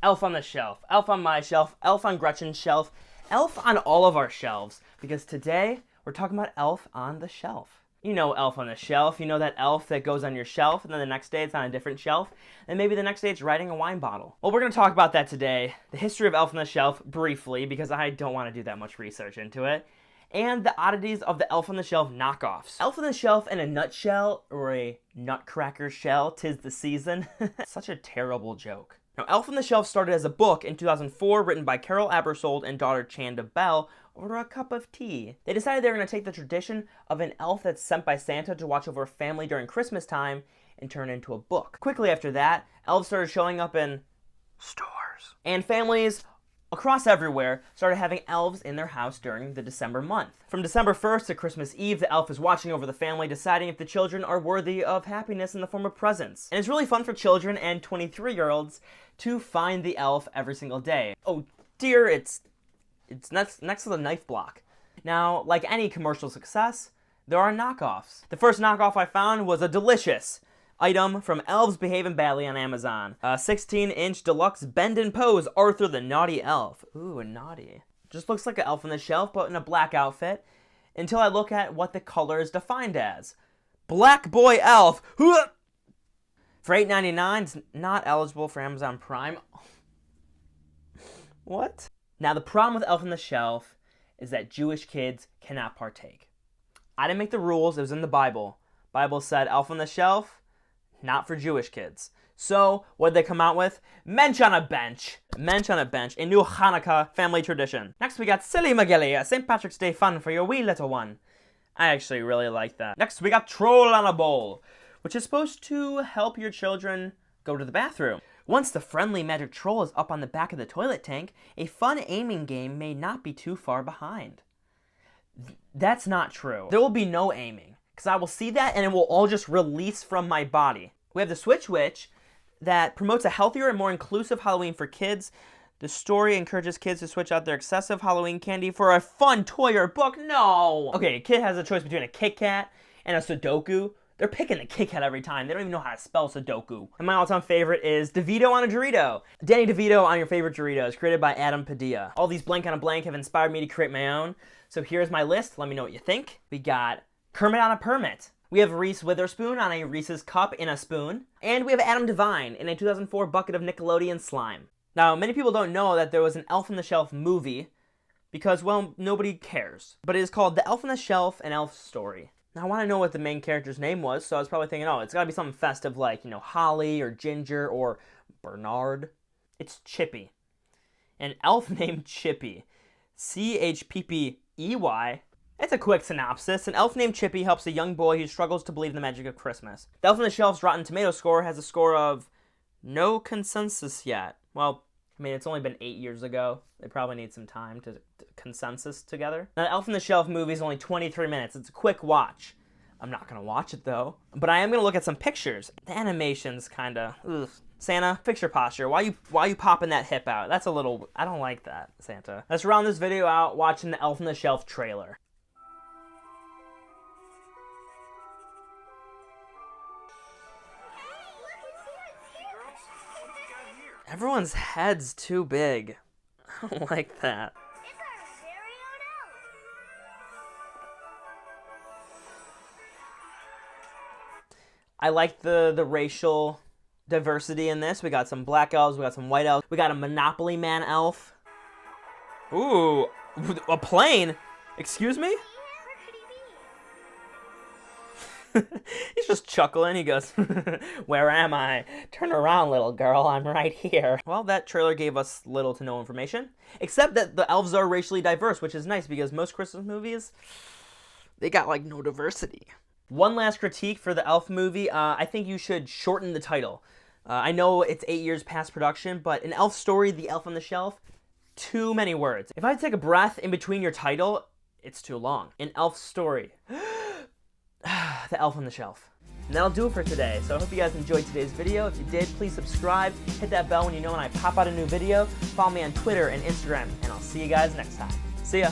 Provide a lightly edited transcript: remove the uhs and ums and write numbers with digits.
Elf on the shelf, elf on my shelf, elf on Gretchen's shelf, elf on all of our shelves, because today we're talking about elf on the shelf. You know elf on the shelf, you know that elf that goes on your shelf and then the next day it's on a different shelf, and maybe the next day it's riding a wine bottle. Well, we're going to talk about that today, the history of elf on the shelf briefly, because I don't want to do that much research into it, and the oddities of the elf on the shelf knockoffs. Elf on the shelf in a nutshell, or a nutcracker shell, 'tis the season. Such a terrible joke. Now, Elf on the Shelf started as a book in 2004 written by Carol Abersold and daughter Chanda Bell over a cup of tea. They decided they were going to take the tradition of an elf that's sent by Santa to watch over a family during Christmas time and turn it into a book. Quickly after that, elves started showing up in stores, and families across everywhere started having elves in their house during the December month. From December 1st to Christmas Eve, the elf is watching over the family, deciding if the children are worthy of happiness in the form of presents. And it's really fun for children and 23-year-olds to find the elf every single day. Oh dear, it's next to the knife block. Now, like any commercial success, there are knockoffs. The first knockoff I found was a delicious item from Elves Behaving Badly on Amazon. A 16-inch deluxe bend and pose Arthur the Naughty Elf. Ooh, a naughty. Just looks like an elf on the shelf, but in a black outfit, until I look at what the color is defined as. Black Boy Elf. For $8.99, it's not eligible for Amazon Prime. What? Now, the problem with Elf on the Shelf is that Jewish kids cannot partake. I didn't make the rules, it was in the Bible. Bible said Elf on the Shelf, not for Jewish kids. So, what did they come out with? Mensch on a bench. Mensch on a bench, a new Hanukkah family tradition. Next we got Silly Miguel, a St. Patrick's Day fun for your wee little one. I actually really like that. Next we got Troll on a Bowl, which is supposed to help your children go to the bathroom. Once the friendly magic troll is up on the back of the toilet tank, a fun aiming game may not be too far behind. That's not true. There will be no aiming, because I will see that and it will all just release from my body. We have the Switch Witch that promotes a healthier and more inclusive Halloween for kids. The story encourages kids to switch out their excessive Halloween candy for a fun toy or book. No! Okay, a kid has a choice between a Kit Kat and a Sudoku. They're picking the Kit Kat every time. They don't even know how to spell Sudoku. And my all-time favorite is DeVito on a Dorito. Danny DeVito on your favorite Doritos, created by Adam Padilla. All these blank on a blank have inspired me to create my own. So here's my list. Let me know what you think. We got Kermit on a Permit. We have Reese Witherspoon on a Reese's cup in a spoon. And we have Adam Devine in a 2004 bucket of Nickelodeon slime. Now, many people don't know that there was an Elf on the Shelf movie because, well, nobody cares. But it is called The Elf on the Shelf, an Elf Story. Now, I want to know what the main character's name was, so I was probably thinking, oh, it's got to be something festive like, Holly or Ginger or Bernard. It's Chippy. An elf named Chippy. Chppey. It's a quick synopsis. An elf named Chippy helps a young boy who struggles to believe in the magic of Christmas. The Elf on the Shelf's Rotten Tomato score has a score of no consensus yet. Well, I mean, it's only been 8 years ago. They probably need some time to consensus together. Now, the Elf on the Shelf movie is only 23 minutes. It's a quick watch. I'm not going to watch it, though. But I am going to look at some pictures. The animation's kind of, ugh. Santa, fix your posture. Why you popping that hip out? That's a little, I don't like that, Santa. Let's round this video out watching the Elf on the Shelf trailer. Everyone's head's too big. I don't like that. It's our very own elf. I like the racial diversity in this. We got some black elves, we got some white elves, we got a Monopoly Man elf. Ooh, a plane? Excuse me? He's just chuckling. He goes, where am I? Turn around, little girl. I'm right here. Well, that trailer gave us little to no information, except that the elves are racially diverse, which is nice because most Christmas movies, they got like no diversity. One last critique for the Elf movie. I think you should shorten the title. I know it's 8 years past production, but an elf story, The Elf on the Shelf, too many words. If I take a breath in between your title, it's too long. An elf story. The Elf on the Shelf. And that'll do it for today. So I hope you guys enjoyed today's video. If you did, please subscribe, hit that bell when you know when I pop out a new video. Follow me on Twitter and Instagram, and I'll see you guys next time. See ya.